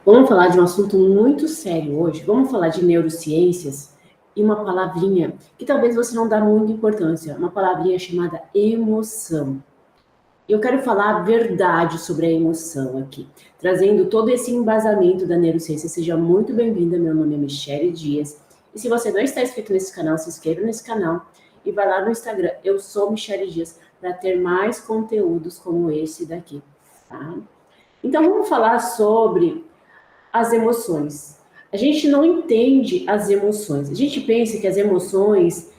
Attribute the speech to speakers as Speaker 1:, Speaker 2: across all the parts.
Speaker 1: Vamos falar de um assunto muito sério hoje. Vamos falar de neurociências e uma palavrinha que talvez você não dá muita importância, uma palavrinha chamada emoção. Eu quero falar a verdade sobre a emoção aqui, trazendo todo esse embasamento da neurociência. Seja muito bem-vinda, meu nome é Michele Dias. E se você não está inscrito nesse canal, se inscreva nesse canal e vai lá no Instagram. Eu sou Michele Dias, para ter mais conteúdos como esse daqui, tá? Então vamos falar sobre as emoções. A gente não entende as emoções. A gente pensa que as emoções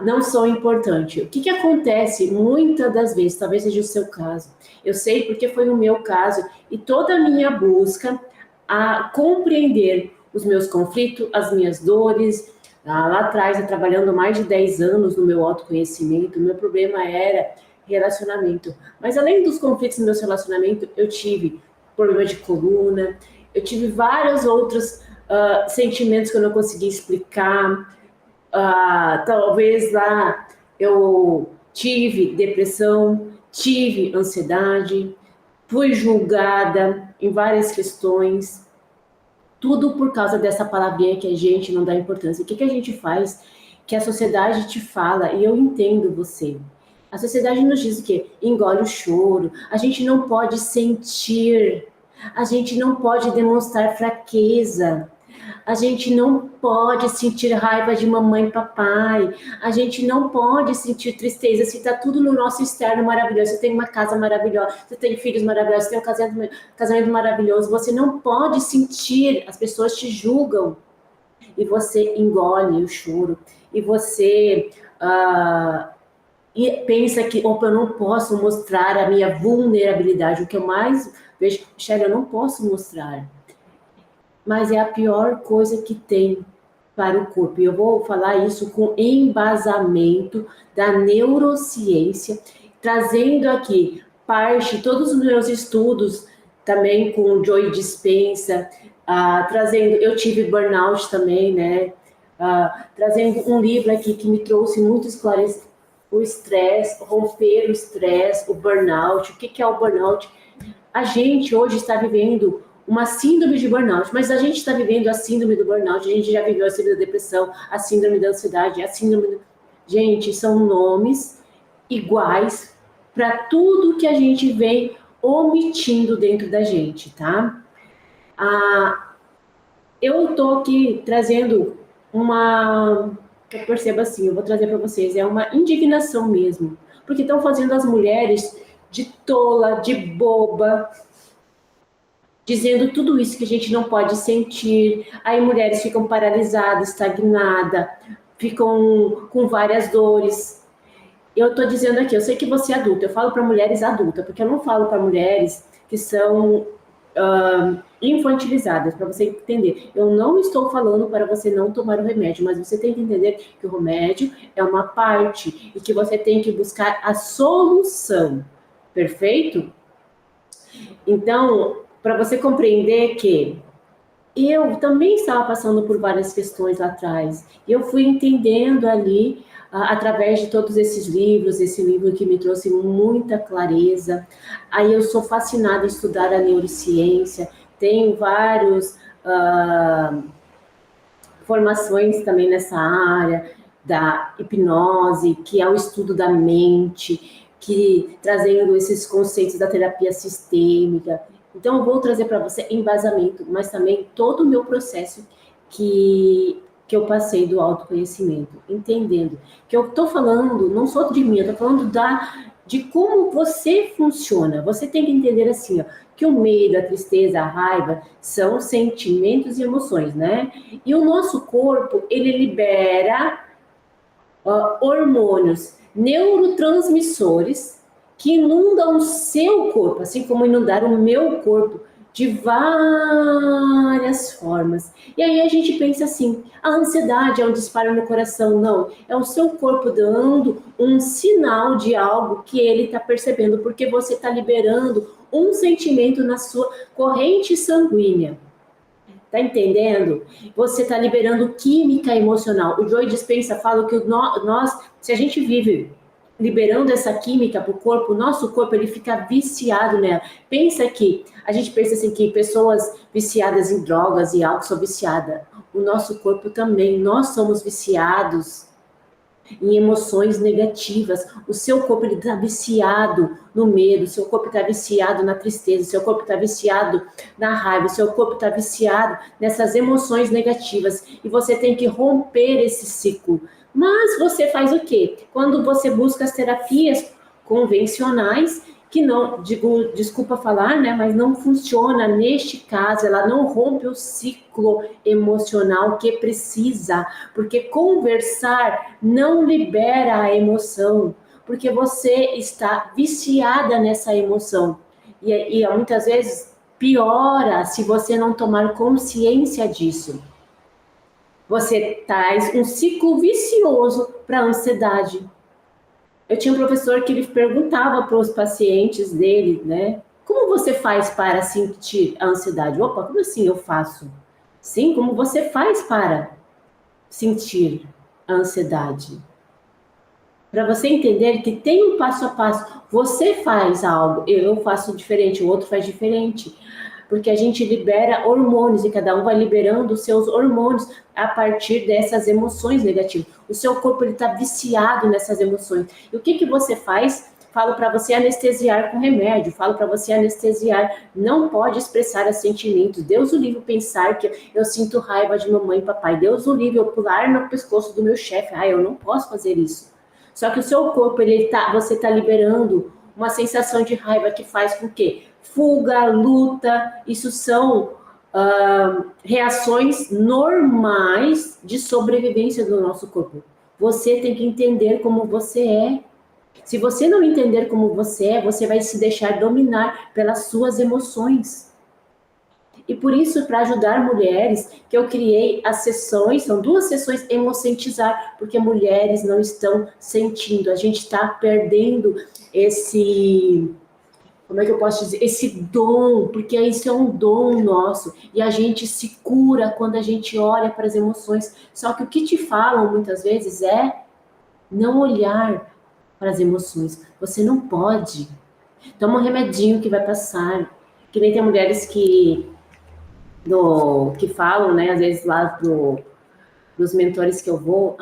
Speaker 1: não são importantes. O que acontece muitas das vezes, talvez seja o seu caso, eu sei porque foi o meu caso, e toda a minha busca a compreender os meus conflitos, as minhas dores. Lá atrás, eu trabalhando mais de 10 anos no meu autoconhecimento, o meu problema era relacionamento. Mas além dos conflitos no meu relacionamento, eu tive problema de coluna, eu tive vários outros sentimentos que eu não conseguia explicar. Talvez lá eu tive depressão, tive ansiedade, fui julgada em várias questões, tudo por causa dessa palavrinha que a gente não dá importância. O que a gente faz? Que a sociedade te fala, e eu entendo você. A sociedade nos diz o quê? Engole o choro, a gente não pode sentir, a gente não pode demonstrar fraqueza, a gente não pode sentir raiva de mamãe e papai, a gente não pode sentir tristeza se está tudo no nosso externo maravilhoso. Você tem uma casa maravilhosa, você tem filhos maravilhosos, você tem um casamento maravilhoso. Você não pode sentir, as pessoas te julgam e você engole o choro e você e pensa que, opa, eu não posso mostrar a minha vulnerabilidade. O que eu mais vejo, Michele, eu não posso mostrar. Mas é a pior coisa que tem para o corpo. E eu vou falar isso com embasamento da neurociência, trazendo aqui parte, todos os meus estudos, também com o Joe Dispenza, trazendo, eu tive burnout também, né? Trazendo um livro aqui que me trouxe muito esclarecimento, o estresse, romper o estresse, o burnout. O que é o burnout? A gente hoje está vivendo uma síndrome de burnout, mas a gente está vivendo a síndrome do burnout, a gente já viveu a síndrome da depressão, a síndrome da ansiedade, a síndrome do... Gente, são nomes iguais para tudo que a gente vem omitindo dentro da gente, tá? Eu estou aqui trazendo uma... Eu percebo assim, eu vou trazer para vocês, é uma indignação mesmo, porque estão fazendo as mulheres de tola, de boba, dizendo tudo isso que a gente não pode sentir. Aí mulheres ficam paralisadas, estagnadas, ficam com várias dores. Eu estou dizendo aqui, eu sei que você é adulta, eu falo para mulheres adultas, porque eu não falo para mulheres que são infantilizadas, para você entender. Eu não estou falando para você não tomar o remédio, mas você tem que entender que o remédio é uma parte e que você tem que buscar a solução. Perfeito? Então, para você compreender que eu também estava passando por várias questões lá atrás. E eu fui entendendo ali, através de todos esses livros, esse livro que me trouxe muita clareza. Aí eu sou fascinada em estudar a neurociência, tenho vários formações também nessa área da hipnose, que é o estudo da mente, que trazendo esses conceitos da terapia sistêmica. Então, eu vou trazer para você embasamento, mas também todo o meu processo que eu passei do autoconhecimento, entendendo que eu estou falando, não só de mim, eu estou falando de como você funciona. Você tem que entender assim, ó, que o medo, a tristeza, a raiva são sentimentos e emoções, né? E o nosso corpo, ele libera hormônios, neurotransmissores que inundam o seu corpo, assim como inundaram o meu corpo de várias formas. E aí a gente pensa assim, a ansiedade é um disparo no coração. Não, é o seu corpo dando um sinal de algo que ele está percebendo, porque você está liberando um sentimento na sua corrente sanguínea. Tá entendendo? Você está liberando química emocional. O Joe Dispenza fala que nós, se a gente vive liberando essa química para o corpo, o nosso corpo ele fica viciado nela. Pensa que, a gente pensa assim que pessoas viciadas em drogas e álcool são viciadas. O nosso corpo também, nós somos viciados em emoções negativas. O seu corpo está viciado no medo, o seu corpo está viciado na tristeza, o seu corpo está viciado na raiva, o seu corpo está viciado nessas emoções negativas. E você tem que romper esse ciclo. Mas você faz o quê? Quando você busca as terapias convencionais, que não, digo, desculpa falar, né, mas não funciona neste caso, ela não rompe o ciclo emocional que precisa, porque conversar não libera a emoção, porque você está viciada nessa emoção, e muitas vezes piora se você não tomar consciência disso. Você traz um ciclo vicioso para a ansiedade. Eu tinha um professor que ele perguntava para os pacientes dele, né? Como você faz para sentir a ansiedade? Opa, como assim eu faço? Sim, como você faz para sentir a ansiedade? Para você entender que tem um passo a passo. Você faz algo, eu faço diferente, o outro faz diferente. Porque a gente libera hormônios e cada um vai liberando os seus hormônios a partir dessas emoções negativas. O seu corpo está viciado nessas emoções. E o que você faz? Falo para você anestesiar com remédio, falo para você anestesiar. Não pode expressar os sentimentos. Deus o livre pensar que eu sinto raiva de mamãe e papai. Deus o livre eu pular no pescoço do meu chefe. Eu não posso fazer isso. Só que o seu corpo, você está liberando uma sensação de raiva que faz com que fuga, luta, isso são reações normais de sobrevivência do nosso corpo. Você tem que entender como você é. Se você não entender como você é, você vai se deixar dominar pelas suas emoções. E por isso, para ajudar mulheres, que eu criei as sessões, são 2 sessões Emocentizar, porque mulheres não estão sentindo, a gente está perdendo esse, como é que eu posso dizer, esse dom, porque isso é um dom nosso, e a gente se cura quando a gente olha para as emoções, só que o que te falam muitas vezes é não olhar para as emoções, você não pode, toma um remedinho que vai passar, que nem tem mulheres que falam, né, às vezes lá dos mentores que eu vou,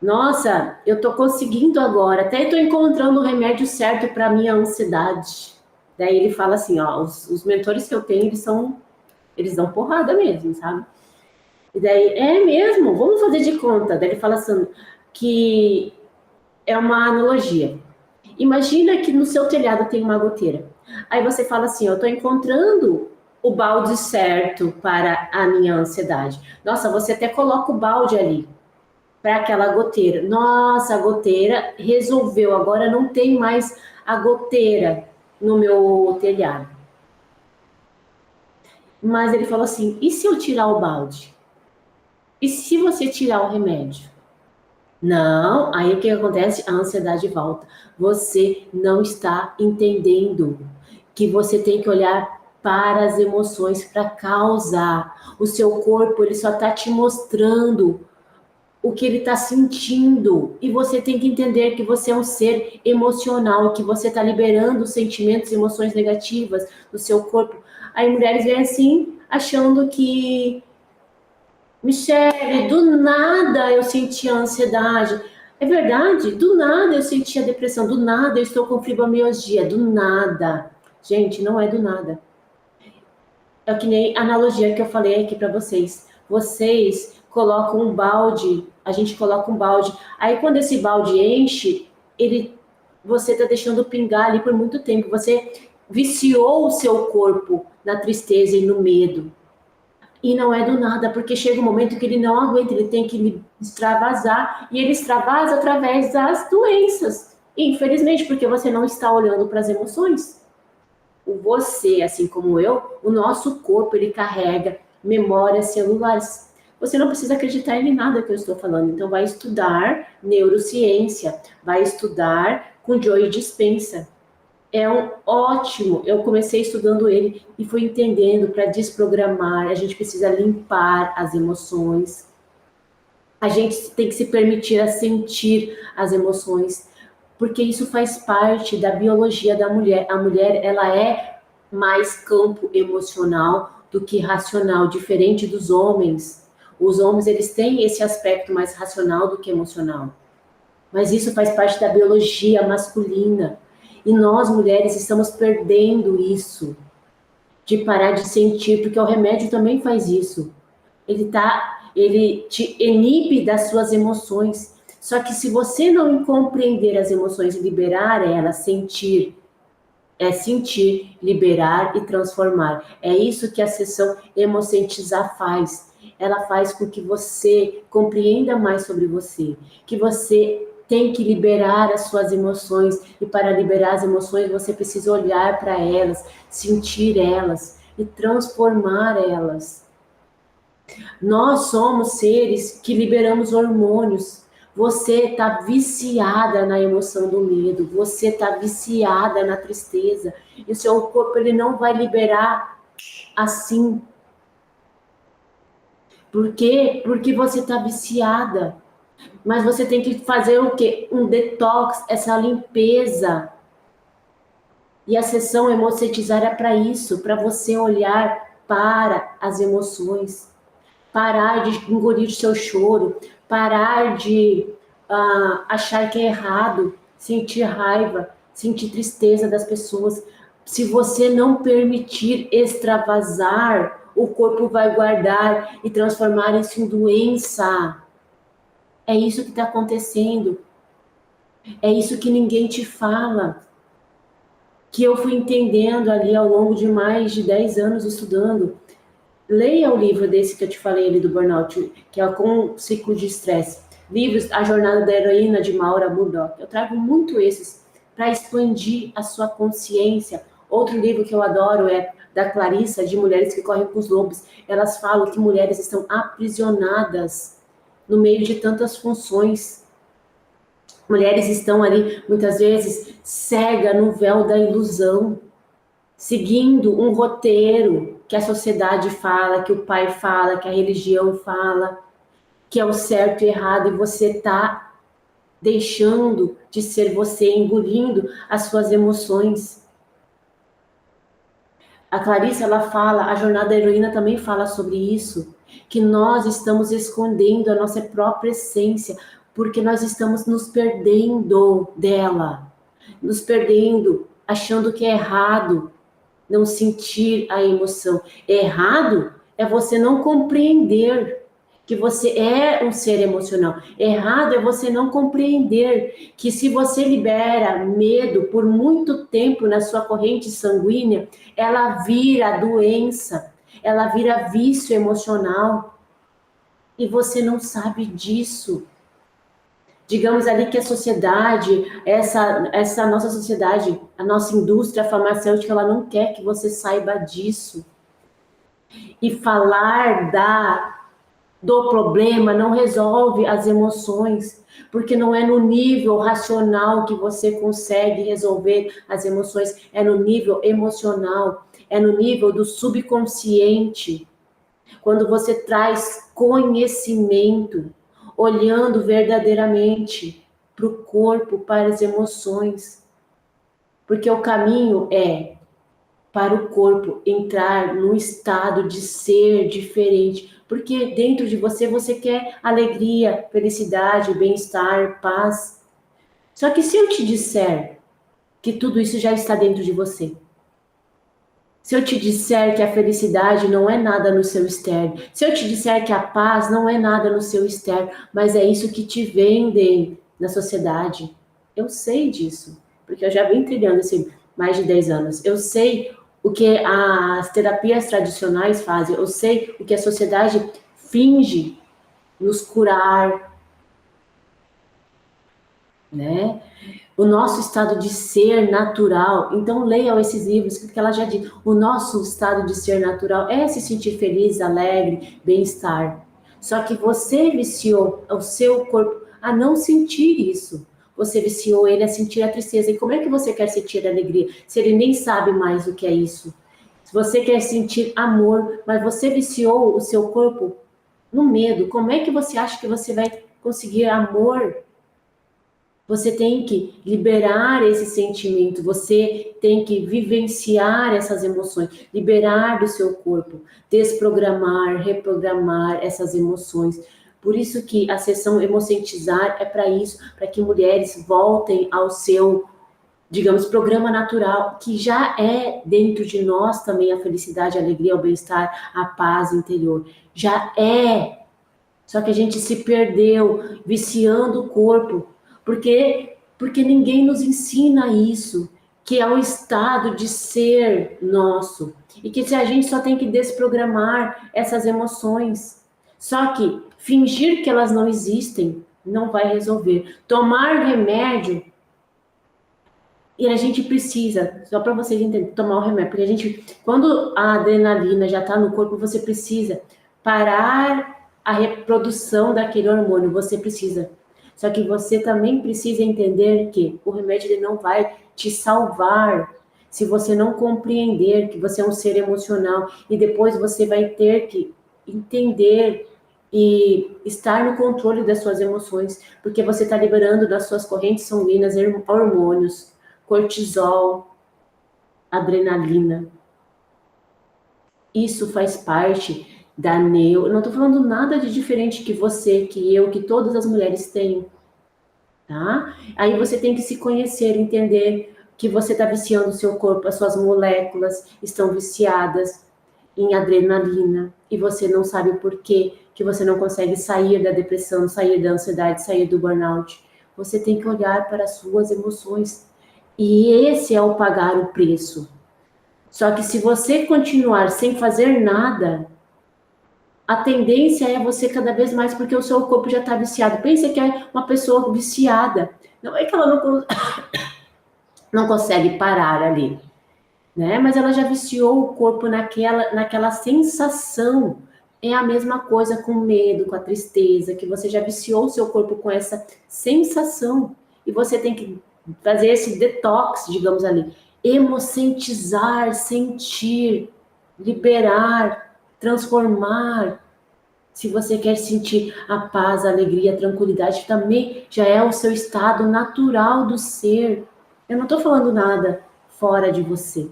Speaker 1: nossa, eu tô conseguindo agora, até tô encontrando o remédio certo para minha ansiedade. Daí ele fala assim, ó, os mentores que eu tenho, eles dão porrada mesmo, sabe? E daí, é mesmo, vamos fazer de conta. Daí ele fala assim, que é uma analogia. Imagina que no seu telhado tem uma goteira. Aí você fala assim, eu tô encontrando o balde certo para a minha ansiedade. Nossa, você até coloca o balde ali para aquela goteira. Nossa, a goteira resolveu, agora não tem mais a goteira no meu telhado. Mas ele falou assim, e se eu tirar o balde? E se você tirar o remédio? Não, aí o que acontece? A ansiedade volta. Você não está entendendo que você tem que olhar para as emoções, para a causa. O seu corpo, ele só está te mostrando o que ele está sentindo. E você tem que entender que você é um ser emocional, que você está liberando sentimentos e emoções negativas do seu corpo. Aí mulheres vêm assim, achando que Michele, do nada eu senti a ansiedade. É verdade, do nada eu senti a depressão, do nada eu estou com fibromialgia, do nada. Gente, não é do nada. É que nem a analogia que eu falei aqui para vocês. Vocês colocam um balde, a gente coloca um balde. Aí quando esse balde enche, você está deixando pingar ali por muito tempo. Você viciou o seu corpo na tristeza e no medo. E não é do nada, porque chega um momento que ele não aguenta, ele tem que extravasar, e ele extravasa através das doenças. Infelizmente, porque você não está olhando para as emoções. Você, assim como eu, o nosso corpo, ele carrega memórias celulares. Você não precisa acreditar em nada que eu estou falando, então vai estudar neurociência, vai estudar com Joe Dispenza. É um ótimo, eu comecei estudando ele e fui entendendo para desprogramar, a gente precisa limpar as emoções. A gente tem que se permitir a sentir as emoções, porque isso faz parte da biologia da mulher. A mulher, ela é mais campo emocional do que racional, diferente dos homens. Os homens, eles têm esse aspecto mais racional do que emocional. Mas isso faz parte da biologia masculina. E nós, mulheres, estamos perdendo isso, de parar de sentir, porque o remédio também faz isso. Ele te inibe das suas emoções. Só que se você não compreender as emoções e liberar elas, sentir, liberar e transformar. É isso que a sessão Emocentizar faz. Ela faz com que você compreenda mais sobre você, que você tem que liberar as suas emoções, e para liberar as emoções você precisa olhar para elas, sentir elas e transformar elas. Nós somos seres que liberamos hormônios. Você está viciada na emoção do medo, você está viciada na tristeza, e o seu corpo ele não vai liberar assim. Por quê? Porque você está viciada. Mas você tem que fazer o quê? Um detox, essa limpeza. E a sessão Emocentizar é para isso, para você olhar para as emoções. Parar de engolir o seu choro, parar de achar que é errado, sentir raiva, sentir tristeza das pessoas. Se você não permitir extravasar, o corpo vai guardar e transformar isso em doença. É isso que está acontecendo. É isso que ninguém te fala. Que eu fui entendendo ali ao longo de mais de 10 anos estudando. Leia o livro desse que eu te falei ali do burnout, que é Com o Ciclo de Estresse. Livros A Jornada da Heroína, de Maura Murdock. Eu trago muito esses para expandir a sua consciência. Outro livro que eu adoro é da Clarissa, de Mulheres que Correm com os Lobos. Elas falam que mulheres estão aprisionadas no meio de tantas funções. Mulheres estão ali, muitas vezes, cegas no véu da ilusão, seguindo um roteiro que a sociedade fala, que o pai fala, que a religião fala, que é o certo e errado, e você está deixando de ser você, engolindo as suas emoções. A Clarissa, ela fala, a Jornada da Heroína também fala sobre isso, que nós estamos escondendo a nossa própria essência, porque nós estamos nos perdendo dela, nos perdendo, achando que é errado não sentir a emoção. Errado é você não compreender que você é um ser emocional. Errado é você não compreender que se você libera medo por muito tempo na sua corrente sanguínea, ela vira doença, ela vira vício emocional. E você não sabe disso. Digamos ali que a sociedade, essa nossa sociedade, a nossa indústria farmacêutica, ela não quer que você saiba disso. E falar do problema não resolve as emoções, porque não é no nível racional que você consegue resolver as emoções, é no nível emocional, é no nível do subconsciente. Quando você traz conhecimento, olhando verdadeiramente para o corpo, para as emoções. Porque o caminho é para o corpo entrar num estado de ser diferente. Porque dentro de você, você quer alegria, felicidade, bem-estar, paz. Só que se eu te disser que tudo isso já está dentro de você, se eu te disser que a felicidade não é nada no seu externo, se eu te disser que a paz não é nada no seu externo, mas é isso que te vendem na sociedade, eu sei disso, porque eu já venho trilhando assim mais de 10 anos. Eu sei o que as terapias tradicionais fazem, eu sei o que a sociedade finge nos curar, né? O nosso estado de ser natural. Então, leiam esses livros, que ela já diz. O nosso estado de ser natural é se sentir feliz, alegre, bem-estar. Só que você viciou o seu corpo a não sentir isso. Você viciou ele a sentir a tristeza. E como é que você quer sentir alegria se ele nem sabe mais o que é isso? Se você quer sentir amor, mas você viciou o seu corpo no medo, como é que você acha que você vai conseguir amor? Você tem que liberar esse sentimento, você tem que vivenciar essas emoções, liberar do seu corpo, desprogramar, reprogramar essas emoções. Por isso que a sessão Emocentizar é para isso, para que mulheres voltem ao seu, digamos, programa natural, que já é dentro de nós também a felicidade, a alegria, o bem-estar, a paz interior. Já é. Só que a gente se perdeu viciando o corpo, porque ninguém nos ensina isso, que é o estado de ser nosso, e que se a gente só tem que desprogramar essas emoções. Só que fingir que elas não existem não vai resolver. Tomar remédio, e a gente precisa, só para vocês entenderem, tomar o remédio, porque a gente, quando a adrenalina já está no corpo, você precisa parar a reprodução daquele hormônio, você precisa. Só que você também precisa entender que o remédio ele não vai te salvar se você não compreender que você é um ser emocional, e depois você vai ter que entender e estar no controle das suas emoções, porque você está liberando das suas correntes sanguíneas hormônios, cortisol, adrenalina. Isso faz parte da eu não estou falando nada de diferente que você, que eu, que todas as mulheres têm, tá? Aí você tem que se conhecer, entender que você está viciando o seu corpo, as suas moléculas estão viciadas em adrenalina e você não sabe por quê, que você não consegue sair da depressão, sair da ansiedade, sair do burnout. Você tem que olhar para as suas emoções. E esse é o pagar o preço. Só que se você continuar sem fazer nada, a tendência é você cada vez mais, porque o seu corpo já está viciado. Pensa que é uma pessoa viciada. Não é que ela não consegue parar ali, né? Mas ela já viciou o corpo naquela sensação. É a mesma coisa com o medo, com a tristeza, que você já viciou o seu corpo com essa sensação. E você tem que fazer esse detox, digamos ali. Emocentizar, sentir, liberar, transformar. Se você quer sentir a paz, a alegria, a tranquilidade, também já é o seu estado natural do ser. Eu não estou falando nada fora de você.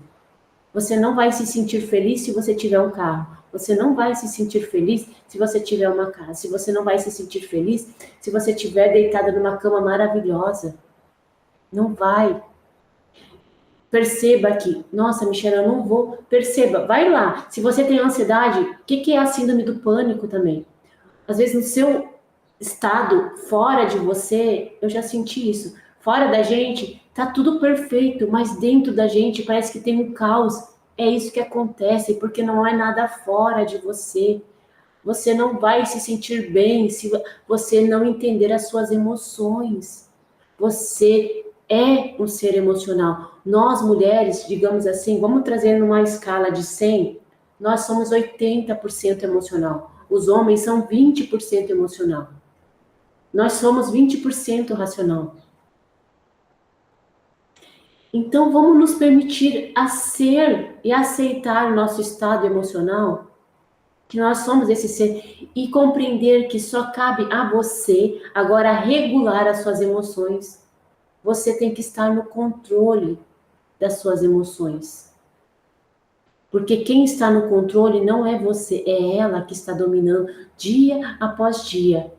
Speaker 1: Você não vai se sentir feliz se você tiver um carro. Você não vai se sentir feliz se você tiver uma casa. Se você não vai se sentir feliz se você estiver deitada numa cama maravilhosa. Não vai. Perceba que, nossa, Michelle, eu não vou. Perceba, vai lá. Se você tem ansiedade, o que é a síndrome do pânico também? Às vezes no seu estado, fora de você, eu já senti isso. Fora da gente, tá tudo perfeito, mas dentro da gente parece que tem um caos. É isso que acontece, porque não é nada fora de você. Você não vai se sentir bem se você não entender as suas emoções. Você é um ser emocional. Nós, mulheres, digamos assim, vamos trazer numa escala de 100, nós somos 80% emocional. Os homens são 20% emocional. Nós somos 20% racional. Então, vamos nos permitir a ser e aceitar nosso estado emocional, que nós somos esse ser, e compreender que só cabe a você agora regular as suas emoções. Você tem que estar no controle das suas emoções. Porque quem está no controle não é você, é ela que está dominando dia após dia.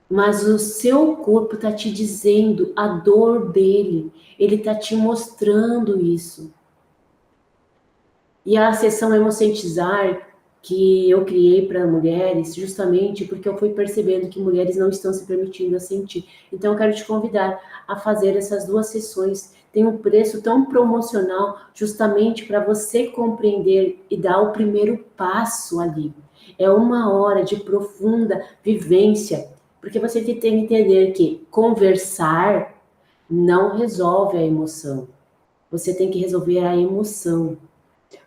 Speaker 1: Mas o seu corpo está te dizendo a dor dele, ele está te mostrando isso. E a sessão Emocentizar, que eu criei para mulheres, justamente porque eu fui percebendo que mulheres não estão se permitindo a sentir. Então, eu quero te convidar a fazer essas 2 sessões. Tem um preço tão promocional, justamente para você compreender e dar o primeiro passo ali. É 1 hora de profunda vivência, porque você tem que entender que conversar não resolve a emoção. Você tem que resolver a emoção.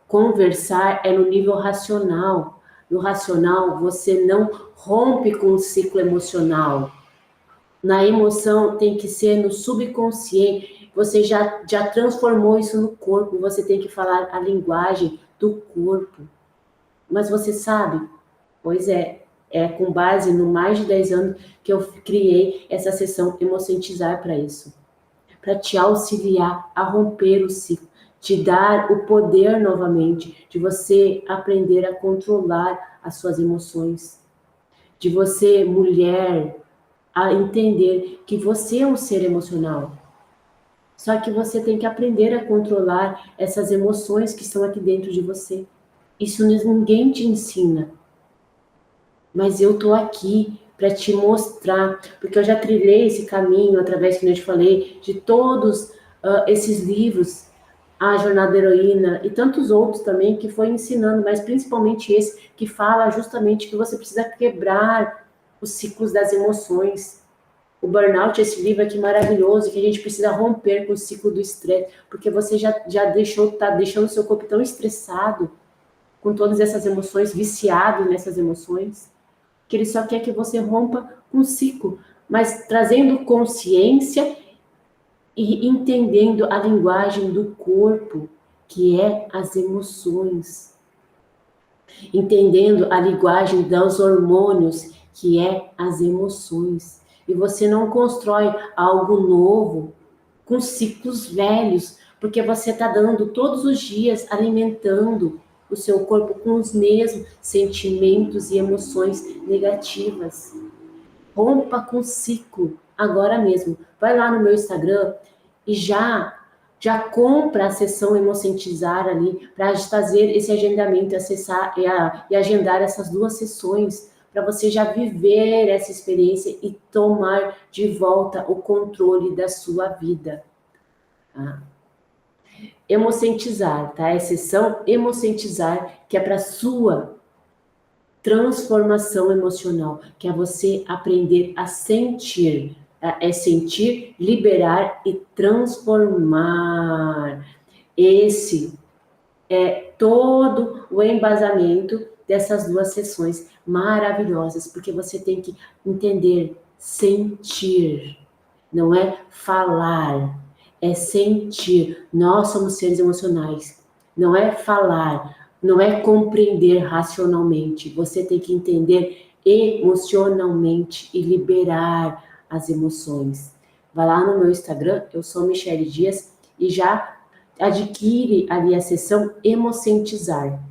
Speaker 1: Conversar é no nível racional. No racional, você não rompe com o ciclo emocional. Na emoção, tem que ser no subconsciente. Você já transformou isso no corpo. Você tem que falar a linguagem do corpo. Mas você sabe? Pois é. É com base no mais de 10 anos que eu criei essa sessão Emocentizar para isso. Para te auxiliar a romper o ciclo, te dar o poder novamente de você aprender a controlar as suas emoções, de você, mulher, a entender que você é um ser emocional. Só que você tem que aprender a controlar essas emoções que estão aqui dentro de você. Isso ninguém te ensina. Mas eu tô aqui para te mostrar, porque eu já trilhei esse caminho através, que eu te falei, de todos esses livros, A Jornada da Heroína e tantos outros também que foi ensinando, mas principalmente esse que fala justamente que você precisa quebrar os ciclos das emoções. O Burnout, esse livro aqui maravilhoso, que a gente precisa romper com o ciclo do estresse, porque você já tá deixando o seu corpo tão estressado, com todas essas emoções, viciado nessas emoções, que ele só quer que você rompa com o ciclo, mas trazendo consciência e entendendo a linguagem do corpo, que é as emoções. Entendendo a linguagem dos hormônios, que é as emoções. E você não constrói algo novo com ciclos velhos, porque você está dando todos os dias, alimentando o seu corpo com os mesmos sentimentos e emoções negativas. Rompa com o ciclo agora mesmo. Vai lá no meu Instagram e já compra a sessão Emocentizar ali para fazer esse agendamento, acessar e agendar essas 2 sessões para você já viver essa experiência e tomar de volta o controle da sua vida. Tá? Emocentizar, tá? É sessão Emocentizar, que é para sua transformação emocional, que é você aprender a sentir, tá? É sentir, liberar e transformar. Esse é todo o embasamento dessas 2 sessões maravilhosas, porque você tem que entender, sentir, não é falar, é sentir. Nós somos seres emocionais, não é falar, não é compreender racionalmente. Você tem que entender emocionalmente e liberar as emoções. Vai lá no meu Instagram, eu sou Michele Dias, e já adquire ali a sessão Emocentizar.